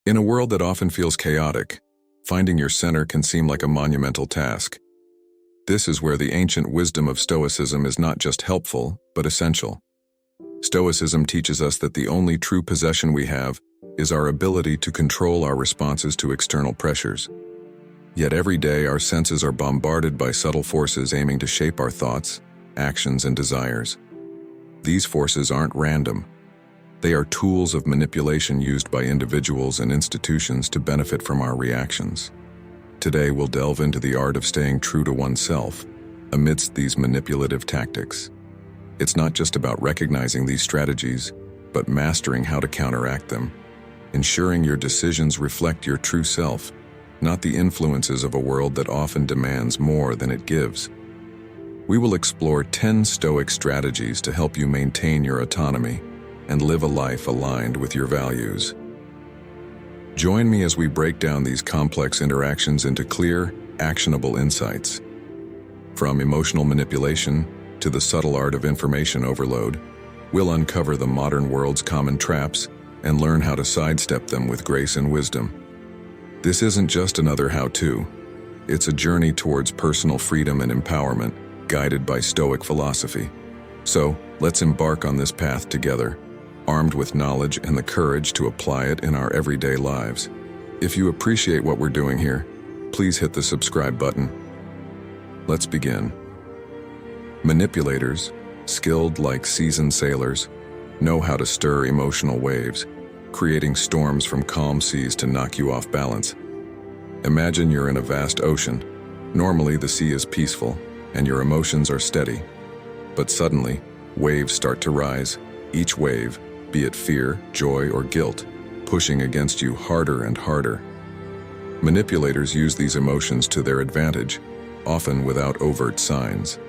In a world that often feels chaotic, finding your center can seem like a monumental task. This is where the ancient wisdom of Stoicism is not just helpful, but essential. Stoicism teaches us that the only true possession we have is our ability to control our responses to external pressures. Yet every day our senses are bombarded by subtle forces aiming to shape our thoughts, actions, and desires. These forces aren't random. They are tools of manipulation used by individuals and institutions to benefit from our reactions. Today we'll delve into the art of staying true to oneself amidst these manipulative tactics. It's not just about recognizing these strategies, but mastering how to counteract them, ensuring your decisions reflect your true self, not the influences of a world that often demands more than it gives. We will explore 10 Stoic strategies to help you maintain your autonomy and live a life aligned with your values. Join me as we break down these complex interactions into clear, actionable insights. From emotional manipulation to the subtle art of information overload, we'll uncover the modern world's common traps and learn how to sidestep them with grace and wisdom. This isn't just another how-to. It's a journey towards personal freedom and empowerment, guided by Stoic philosophy. So, let's embark on this path together, armed with knowledge and the courage to apply it in our everyday lives. If you appreciate what we're doing here, please hit the subscribe button. Let's begin. Manipulators, skilled like seasoned sailors, know how to stir emotional waves, creating storms from calm seas to knock you off balance. Imagine you're in a vast ocean. Normally the sea is peaceful, and your emotions are steady. But suddenly, waves start to rise, each wave, be it fear, joy, or guilt, pushing against you harder and harder. Manipulators use these emotions to their advantage, often without overt signs.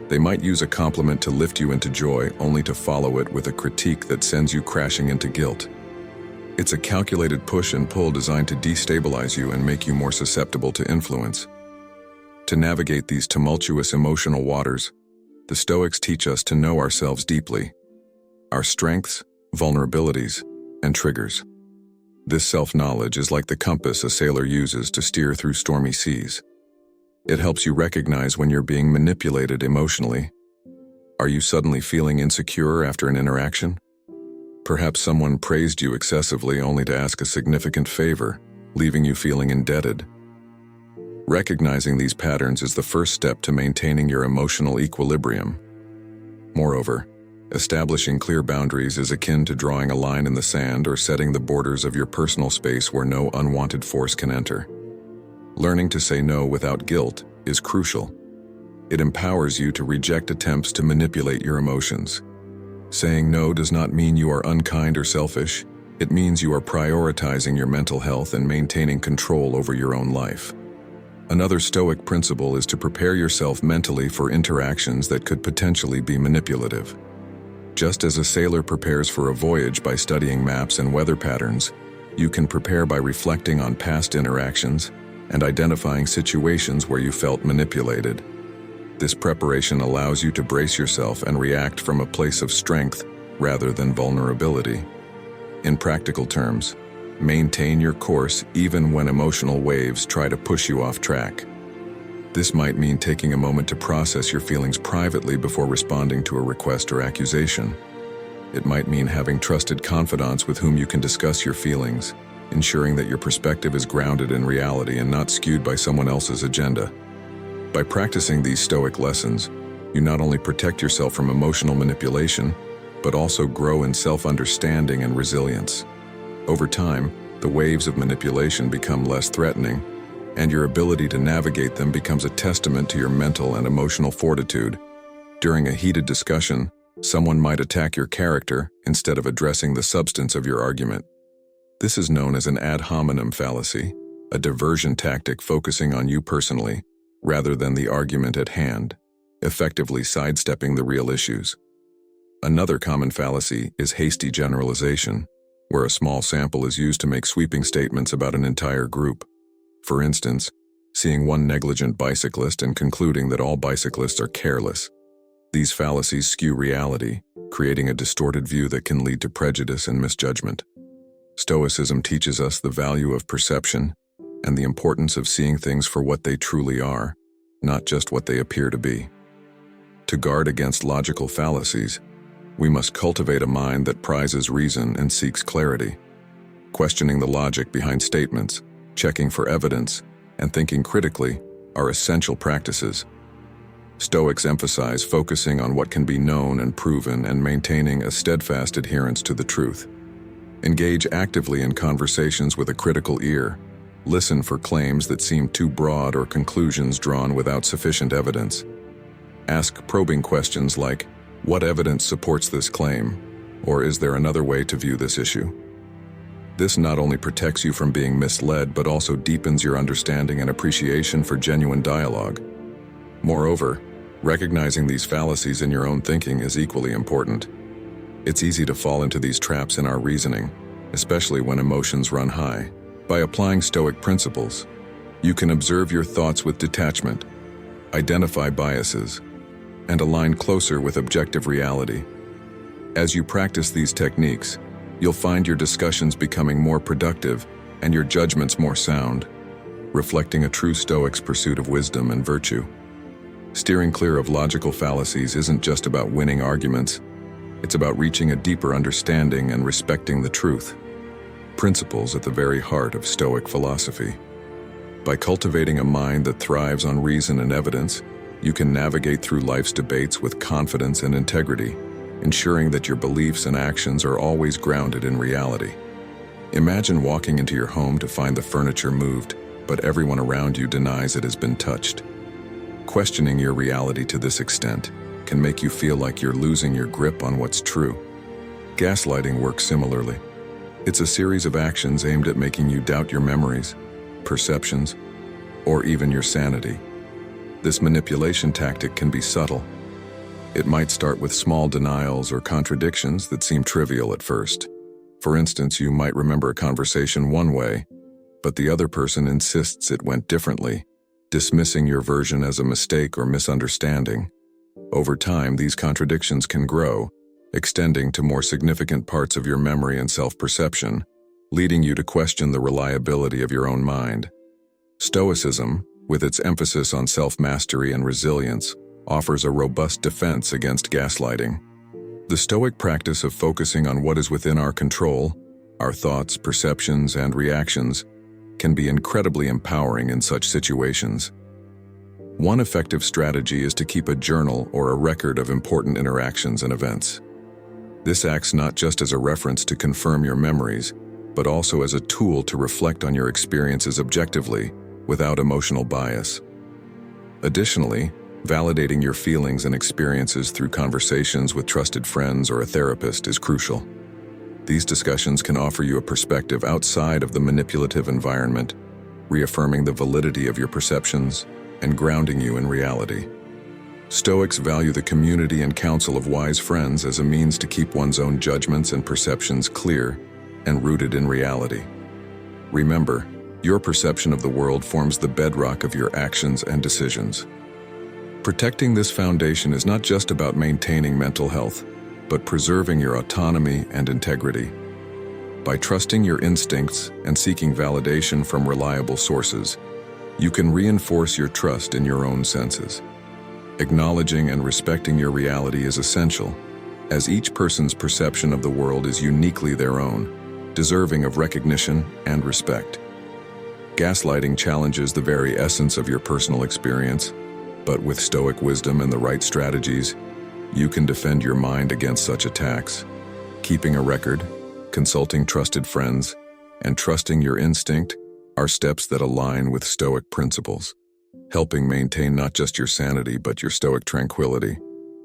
They might use a compliment to lift you into joy, only to follow it with a critique that sends you crashing into guilt. It's a calculated push and pull designed to destabilize you and make you more susceptible to influence. To navigate these tumultuous emotional waters, the Stoics teach us to know ourselves deeply, our strengths, vulnerabilities, and triggers. This self-knowledge is like the compass a sailor uses to steer through stormy seas. It helps you recognize when you're being manipulated emotionally. Are you suddenly feeling insecure after an interaction? Perhaps someone praised you excessively only to ask a significant favor, leaving you feeling indebted. Recognizing these patterns is the first step to maintaining your emotional equilibrium. Moreover, establishing clear boundaries is akin to drawing a line in the sand or setting the borders of your personal space where no unwanted force can enter. Learning to say no without guilt is crucial. It empowers you to reject attempts to manipulate your emotions. Saying no does not mean you are unkind or selfish. It means you are prioritizing your mental health and maintaining control over your own life. Another Stoic principle is to prepare yourself mentally for interactions that could potentially be manipulative. Just as a sailor prepares for a voyage by studying maps and weather patterns, you can prepare by reflecting on past interactions and identifying situations where you felt manipulated. This preparation allows you to brace yourself and react from a place of strength rather than vulnerability. In practical terms, maintain your course even when emotional waves try to push you off track. This might mean taking a moment to process your feelings privately before responding to a request or accusation. It might mean having trusted confidants with whom you can discuss your feelings, ensuring that your perspective is grounded in reality and not skewed by someone else's agenda. By practicing these Stoic lessons, you not only protect yourself from emotional manipulation, but also grow in self-understanding and resilience. Over time, the waves of manipulation become less threatening, and your ability to navigate them becomes a testament to your mental and emotional fortitude. During a heated discussion, someone might attack your character instead of addressing the substance of your argument. This is known as an ad hominem fallacy, a diversion tactic focusing on you personally, rather than the argument at hand, effectively sidestepping the real issues. Another common fallacy is hasty generalization, where a small sample is used to make sweeping statements about an entire group. For instance, seeing one negligent bicyclist and concluding that all bicyclists are careless. These fallacies skew reality, creating a distorted view that can lead to prejudice and misjudgment. Stoicism teaches us the value of perception and the importance of seeing things for what they truly are, not just what they appear to be. To guard against logical fallacies, we must cultivate a mind that prizes reason and seeks clarity. Questioning the logic behind statements, checking for evidence, and thinking critically are essential practices. Stoics emphasize focusing on what can be known and proven and maintaining a steadfast adherence to the truth. Engage actively in conversations with a critical ear. Listen for claims that seem too broad or conclusions drawn without sufficient evidence. Ask probing questions like, "What evidence supports this claim?" Or "Is there another way to view this issue?" This not only protects you from being misled, but also deepens your understanding and appreciation for genuine dialogue. Moreover, recognizing these fallacies in your own thinking is equally important. It's easy to fall into these traps in our reasoning, especially when emotions run high. By applying Stoic principles, you can observe your thoughts with detachment, identify biases, and align closer with objective reality. As you practice these techniques, you'll find your discussions becoming more productive and your judgments more sound, reflecting a true Stoic's pursuit of wisdom and virtue. Steering clear of logical fallacies isn't just about winning arguments, it's about reaching a deeper understanding and respecting the truth. Principles at the very heart of Stoic philosophy. By cultivating a mind that thrives on reason and evidence, you can navigate through life's debates with confidence and integrity, ensuring that your beliefs and actions are always grounded in reality. Imagine walking into your home to find the furniture moved, but everyone around you denies it has been touched. Questioning your reality to this extent can make you feel like you're losing your grip on what's true. Gaslighting works similarly. It's a series of actions aimed at making you doubt your memories, perceptions, or even your sanity. This manipulation tactic can be subtle. It might start with small denials or contradictions that seem trivial at first. For instance, you might remember a conversation one way, but the other person insists it went differently, dismissing your version as a mistake or misunderstanding. Over time, these contradictions can grow, extending to more significant parts of your memory and self-perception, leading you to question the reliability of your own mind. Stoicism, with its emphasis on self-mastery and resilience, offers a robust defense against gaslighting. The Stoic practice of focusing on what is within our control, our thoughts, perceptions, and reactions, can be incredibly empowering in such situations. One effective strategy is to keep a journal or a record of important interactions and events. This acts not just as a reference to confirm your memories, but also as a tool to reflect on your experiences objectively, without emotional bias. Additionally, validating your feelings and experiences through conversations with trusted friends or a therapist is crucial. These discussions can offer you a perspective outside of the manipulative environment, reaffirming the validity of your perceptions and grounding you in reality. Stoics value the community and counsel of wise friends as a means to keep one's own judgments and perceptions clear and rooted in reality. Remember, your perception of the world forms the bedrock of your actions and decisions. Protecting this foundation is not just about maintaining mental health, but preserving your autonomy and integrity. By trusting your instincts and seeking validation from reliable sources, you can reinforce your trust in your own senses. Acknowledging and respecting your reality is essential, as each person's perception of the world is uniquely their own, deserving of recognition and respect. Gaslighting challenges the very essence of your personal experience, but with Stoic wisdom and the right strategies, you can defend your mind against such attacks. Keeping a record, consulting trusted friends, and trusting your instinct are steps that align with Stoic principles, helping maintain not just your sanity but your Stoic tranquility.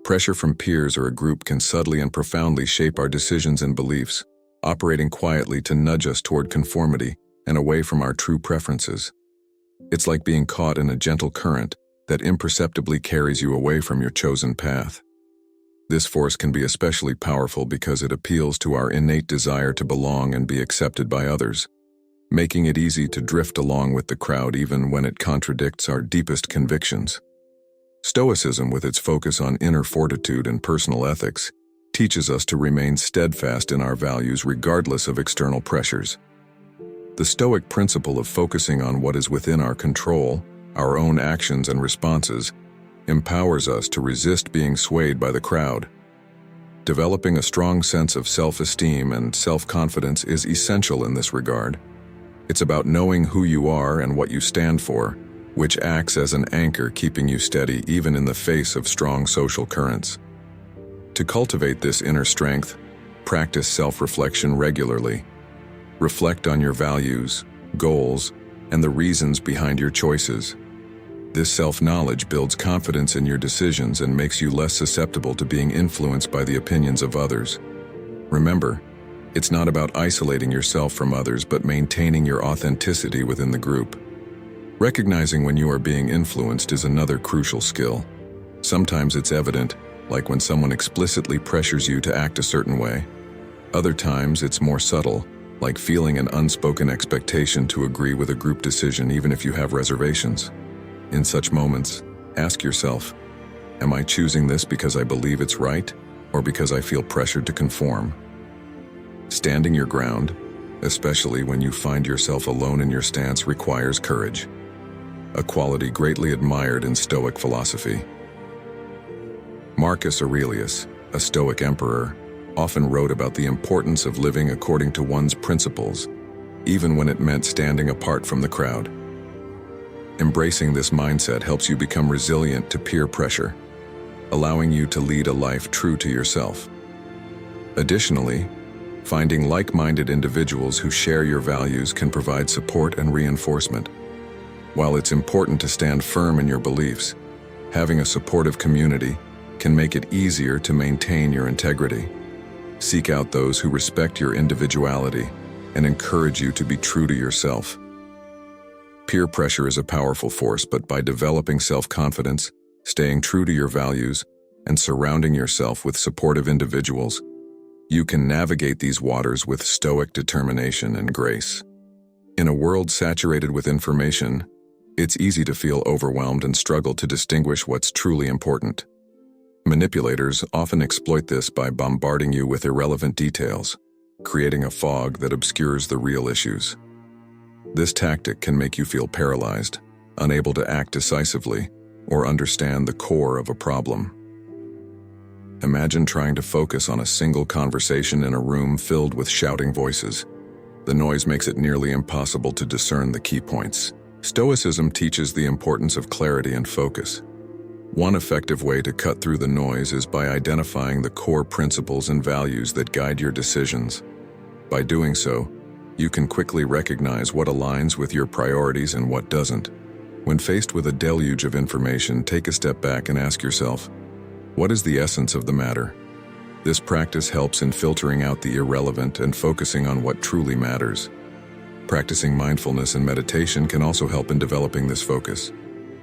Pressure from peers or a group can subtly and profoundly shape our decisions and beliefs, operating quietly to nudge us toward conformity and away from our true preferences. It's like being caught in a gentle current that imperceptibly carries you away from your chosen path. This force can be especially powerful because it appeals to our innate desire to belong and be accepted by others, making it easy to drift along with the crowd even when it contradicts our deepest convictions. Stoicism, with its focus on inner fortitude and personal ethics, teaches us to remain steadfast in our values regardless of external pressures. The Stoic principle of focusing on what is within our control, our own actions and responses, empowers us to resist being swayed by the crowd. Developing a strong sense of self-esteem and self-confidence is essential in this regard. It's about knowing who you are and what you stand for, which acts as an anchor keeping you steady even in the face of strong social currents. To cultivate this inner strength, practice self-reflection regularly. Reflect on your values, goals, and the reasons behind your choices. This self-knowledge builds confidence in your decisions and makes you less susceptible to being influenced by the opinions of others. Remember, it's not about isolating yourself from others but maintaining your authenticity within the group. Recognizing when you are being influenced is another crucial skill. Sometimes it's evident, like when someone explicitly pressures you to act a certain way. Other times it's more subtle, like feeling an unspoken expectation to agree with a group decision even if you have reservations. In such moments, ask yourself, am I choosing this because I believe it's right, or because I feel pressured to conform? Standing your ground, especially when you find yourself alone in your stance, requires courage, a quality greatly admired in Stoic philosophy. Marcus Aurelius, a Stoic emperor, often wrote about the importance of living according to one's principles, even when it meant standing apart from the crowd. Embracing this mindset helps you become resilient to peer pressure, allowing you to lead a life true to yourself. Additionally, finding like-minded individuals who share your values can provide support and reinforcement. While it's important to stand firm in your beliefs, having a supportive community can make it easier to maintain your integrity. Seek out those who respect your individuality and encourage you to be true to yourself. Peer pressure is a powerful force, but by developing self-confidence, staying true to your values, and surrounding yourself with supportive individuals, you can navigate these waters with stoic determination and grace. In a world saturated with information, it's easy to feel overwhelmed and struggle to distinguish what's truly important. Manipulators often exploit this by bombarding you with irrelevant details, creating a fog that obscures the real issues. This tactic can make you feel paralyzed, unable to act decisively, or understand the core of a problem. Imagine trying to focus on a single conversation in a room filled with shouting voices. The noise makes it nearly impossible to discern the key points. Stoicism teaches the importance of clarity and focus. One effective way to cut through the noise is by identifying the core principles and values that guide your decisions. By doing so, you can quickly recognize what aligns with your priorities and what doesn't. When faced with a deluge of information, take a step back and ask yourself, what is the essence of the matter? This practice helps in filtering out the irrelevant and focusing on what truly matters. Practicing mindfulness and meditation can also help in developing this focus.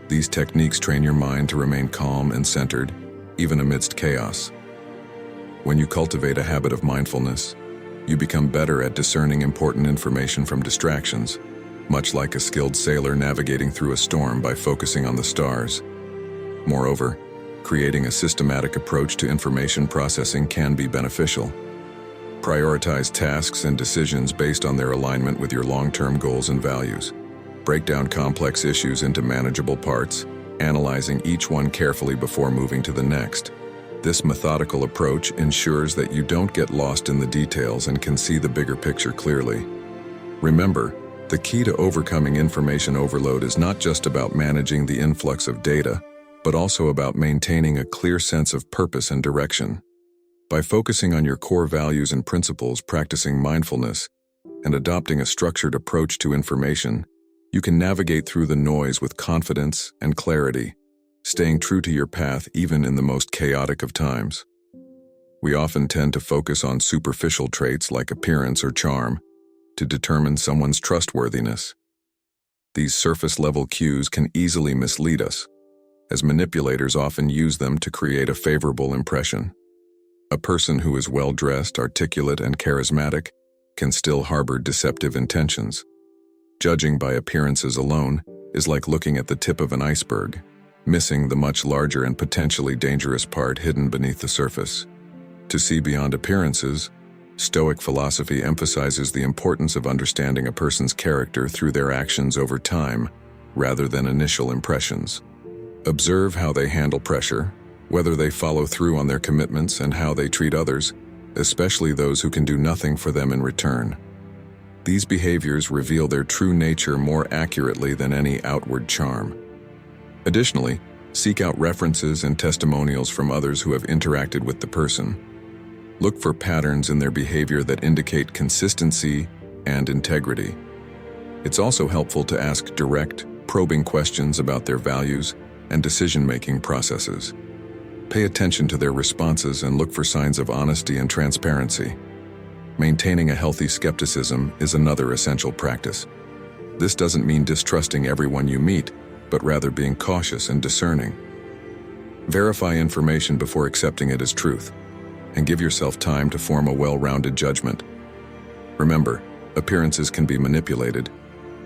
These techniques train your mind to remain calm and centered, even amidst chaos. When you cultivate a habit of mindfulness, you become better at discerning important information from distractions, much like a skilled sailor navigating through a storm by focusing on the stars. Moreover, creating a systematic approach to information processing can be beneficial. Prioritize tasks and decisions based on their alignment with your long-term goals and values. Break down complex issues into manageable parts, analyzing each one carefully before moving to the next. This methodical approach ensures that you don't get lost in the details and can see the bigger picture clearly. Remember, the key to overcoming information overload is not just about managing the influx of data, but also about maintaining a clear sense of purpose and direction. By focusing on your core values and principles, practicing mindfulness, and adopting a structured approach to information, you can navigate through the noise with confidence and clarity, staying true to your path even in the most chaotic of times. We often tend to focus on superficial traits like appearance or charm to determine someone's trustworthiness. These surface-level cues can easily mislead us, as manipulators often use them to create a favorable impression. A person who is well-dressed, articulate, and charismatic can still harbor deceptive intentions. Judging by appearances alone is like looking at the tip of an iceberg, missing the much larger and potentially dangerous part hidden beneath the surface. To see beyond appearances, Stoic philosophy emphasizes the importance of understanding a person's character through their actions over time, rather than initial impressions. Observe how they handle pressure, whether they follow through on their commitments, and how they treat others, especially those who can do nothing for them in return. These behaviors reveal their true nature more accurately than any outward charm. Additionally, seek out references and testimonials from others who have interacted with the person. Look for patterns in their behavior that indicate consistency and integrity. It's also helpful to ask direct, probing questions about their values and decision-making processes. Pay attention to their responses and look for signs of honesty and transparency. Maintaining a healthy skepticism is another essential practice. This doesn't mean distrusting everyone you meet, but rather being cautious and discerning. Verify information before accepting it as truth, and give yourself time to form a well-rounded judgment. Remember, appearances can be manipulated,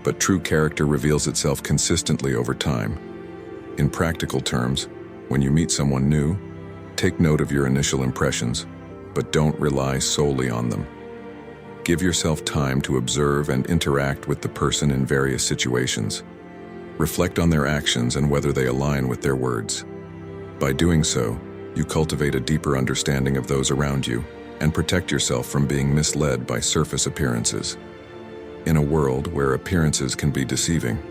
but true character reveals itself consistently over time. In practical terms, when you meet someone new, take note of your initial impressions, but don't rely solely on them. Give yourself time to observe and interact with the person in various situations. Reflect on their actions and whether they align with their words. By doing so, you cultivate a deeper understanding of those around you and protect yourself from being misled by surface appearances. In a world where appearances can be deceiving,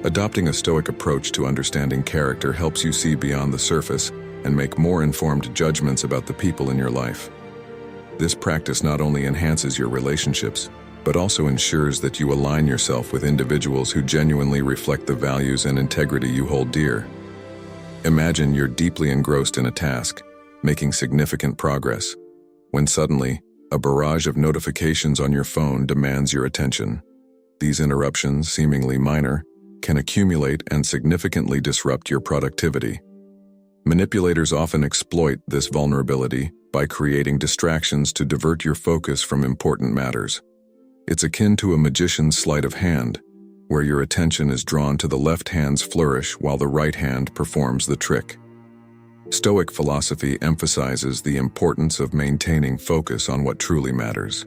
adopting a Stoic approach to understanding character helps you see beyond the surface and make more informed judgments about the people in your life. This practice not only enhances your relationships, but also ensures that you align yourself with individuals who genuinely reflect the values and integrity you hold dear. Imagine you're deeply engrossed in a task, making significant progress, when suddenly, a barrage of notifications on your phone demands your attention. These interruptions, seemingly minor, can accumulate and significantly disrupt your productivity. Manipulators often exploit this vulnerability by creating distractions to divert your focus from important matters. It's akin to a magician's sleight of hand, where your attention is drawn to the left hand's flourish while the right hand performs the trick. Stoic philosophy emphasizes the importance of maintaining focus on what truly matters.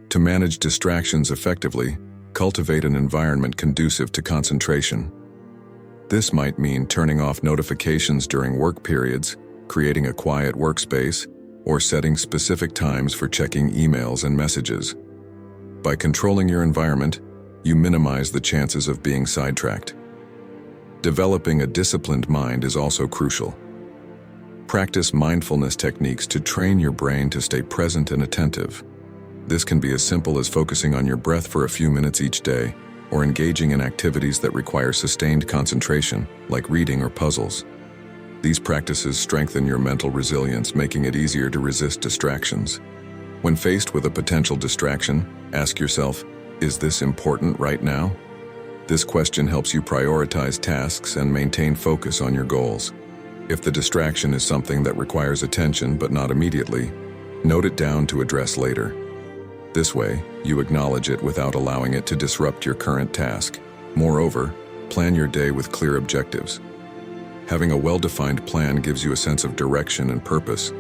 To manage distractions effectively, cultivate an environment conducive to concentration. This might mean turning off notifications during work periods, creating a quiet workspace, or setting specific times for checking emails and messages. By controlling your environment, you minimize the chances of being sidetracked. Developing a disciplined mind is also crucial. Practice mindfulness techniques to train your brain to stay present and attentive. This can be as simple as focusing on your breath for a few minutes each day, or engaging in activities that require sustained concentration, like reading or puzzles. These practices strengthen your mental resilience, making it easier to resist distractions. When faced with a potential distraction, ask yourself, is this important right now? This question helps you prioritize tasks and maintain focus on your goals. If the distraction is something that requires attention but not immediately, note it down to address later. This way, you acknowledge it without allowing it to disrupt your current task. Moreover, plan your day with clear objectives. Having a well-defined plan gives you a sense of direction and purpose,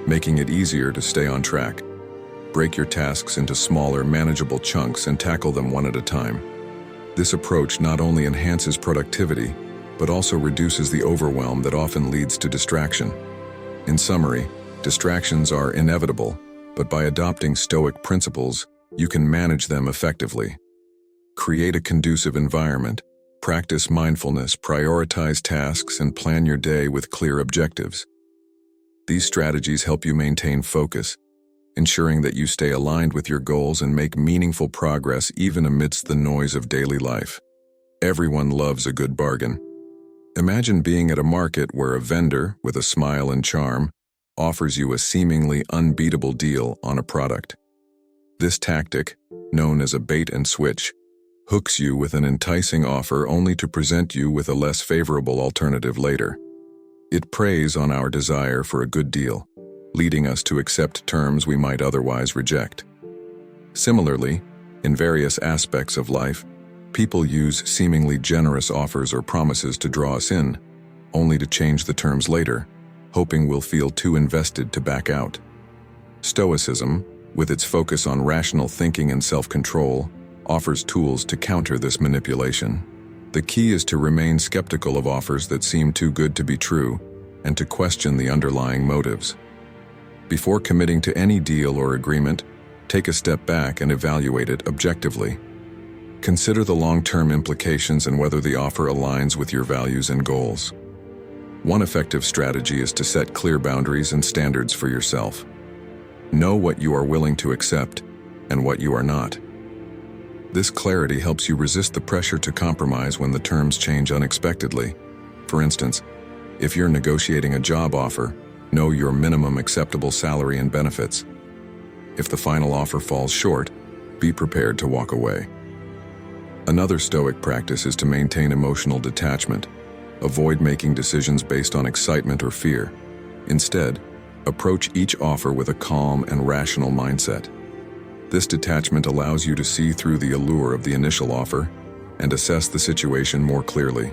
making it easier to stay on track. Break your tasks into smaller, manageable chunks and tackle them one at a time. This approach not only enhances productivity, but also reduces the overwhelm that often leads to distraction. In summary, distractions are inevitable, but by adopting Stoic principles, you can manage them effectively. Create a conducive environment, practice mindfulness, prioritize tasks, and plan your day with clear objectives. These strategies help you maintain focus, ensuring that you stay aligned with your goals and make meaningful progress even amidst the noise of daily life. Everyone loves a good bargain. Imagine being at a market where a vendor, with a smile and charm, offers you a seemingly unbeatable deal on a product. This tactic, known as a bait and switch, hooks you with an enticing offer only to present you with a less favorable alternative later. It preys on our desire for a good deal, leading us to accept terms we might otherwise reject. Similarly, in various aspects of life, people use seemingly generous offers or promises to draw us in, only to change the terms later, hoping we'll feel too invested to back out. Stoicism, with its focus on rational thinking and self-control, offers tools to counter this manipulation. The key is to remain skeptical of offers that seem too good to be true and to question the underlying motives. Before committing to any deal or agreement, take a step back and evaluate it objectively. Consider the long-term implications and whether the offer aligns with your values and goals. One effective strategy is to set clear boundaries and standards for yourself. Know what you are willing to accept and what you are not. This clarity helps you resist the pressure to compromise when the terms change unexpectedly. For instance, if you're negotiating a job offer, know your minimum acceptable salary and benefits. If the final offer falls short, be prepared to walk away. Another Stoic practice is to maintain emotional detachment. Avoid making decisions based on excitement or fear. Instead, approach each offer with a calm and rational mindset. This detachment allows you to see through the allure of the initial offer and assess the situation more clearly.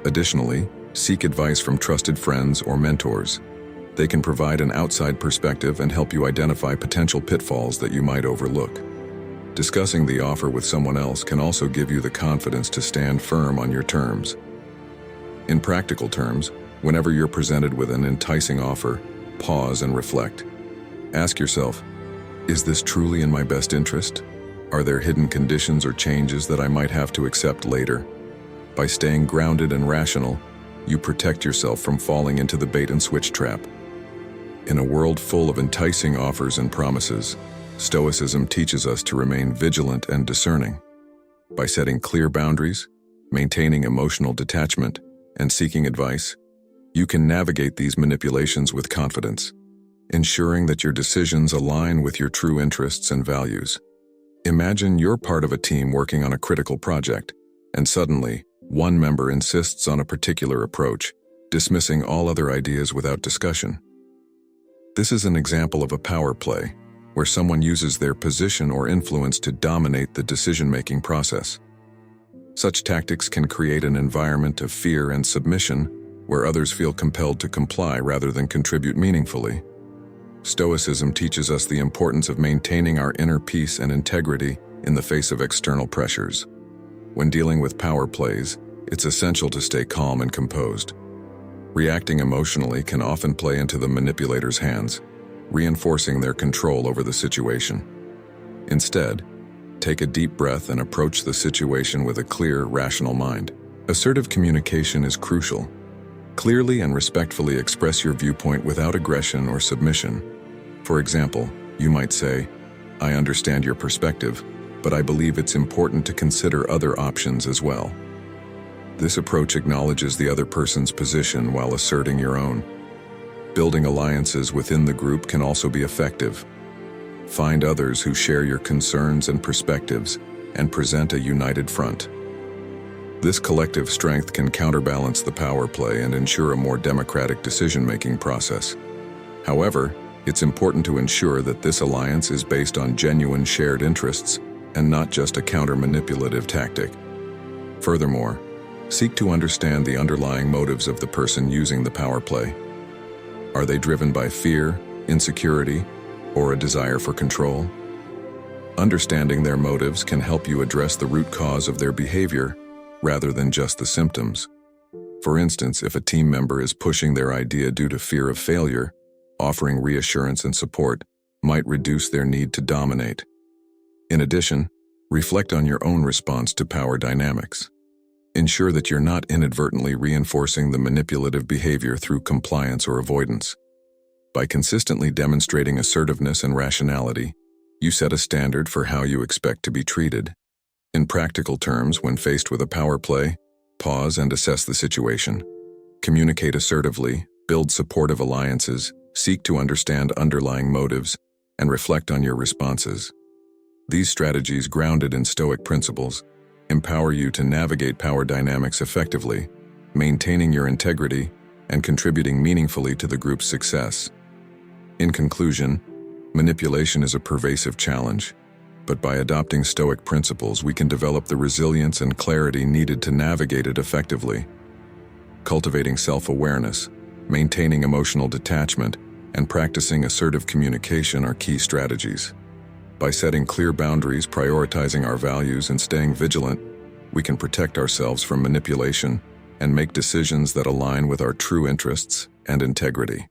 Additionally, seek advice from trusted friends or mentors. They can provide an outside perspective and help you identify potential pitfalls that you might overlook. Discussing the offer with someone else can also give you the confidence to stand firm on your terms. In practical terms, whenever you're presented with an enticing offer, pause and reflect. Ask yourself, is this truly in my best interest? Are there hidden conditions or changes that I might have to accept later? By staying grounded and rational, you protect yourself from falling into the bait-and-switch trap. In a world full of enticing offers and promises, Stoicism teaches us to remain vigilant and discerning. By setting clear boundaries, maintaining emotional detachment, and seeking advice, you can navigate these manipulations with confidence, ensuring that your decisions align with your true interests and values. Imagine you're part of a team working on a critical project, and suddenly, one member insists on a particular approach, dismissing all other ideas without discussion. This is an example of a power play, where someone uses their position or influence to dominate the decision-making process. Such tactics can create an environment of fear and submission, where others feel compelled to comply rather than contribute meaningfully. Stoicism teaches us the importance of maintaining our inner peace and integrity in the face of external pressures. When dealing with power plays, it's essential to stay calm and composed. Reacting emotionally can often play into the manipulator's hands, reinforcing their control over the situation. Instead, take a deep breath and approach the situation with a clear, rational mind. Assertive communication is crucial. Clearly and respectfully express your viewpoint without aggression or submission. For example, you might say, "I understand your perspective, but I believe it's important to consider other options as well." This approach acknowledges the other person's position while asserting your own. Building alliances within the group can also be effective. Find others who share your concerns and perspectives and present a united front. This collective strength can counterbalance the power play and ensure a more democratic decision-making process. However, it's important to ensure that this alliance is based on genuine shared interests and not just a counter-manipulative tactic. Furthermore, seek to understand the underlying motives of the person using the power play. Are they driven by fear, insecurity, or a desire for control? Understanding their motives can help you address the root cause of their behavior rather than just the symptoms. For instance, if a team member is pushing their idea due to fear of failure, offering reassurance and support might reduce their need to dominate. In addition, reflect on your own response to power dynamics. Ensure that you're not inadvertently reinforcing the manipulative behavior through compliance or avoidance. By consistently demonstrating assertiveness and rationality, you set a standard for how you expect to be treated. In practical terms, when faced with a power play, pause and assess the situation. Communicate assertively, build supportive alliances, seek to understand underlying motives, and reflect on your responses. These strategies, grounded in Stoic principles, empower you to navigate power dynamics effectively, maintaining your integrity and contributing meaningfully to the group's success. In conclusion, manipulation is a pervasive challenge, but by adopting Stoic principles, we can develop the resilience and clarity needed to navigate it effectively. Cultivating self-awareness, maintaining emotional detachment, and practicing assertive communication are key strategies. By setting clear boundaries, prioritizing our values, and staying vigilant, we can protect ourselves from manipulation and make decisions that align with our true interests and integrity.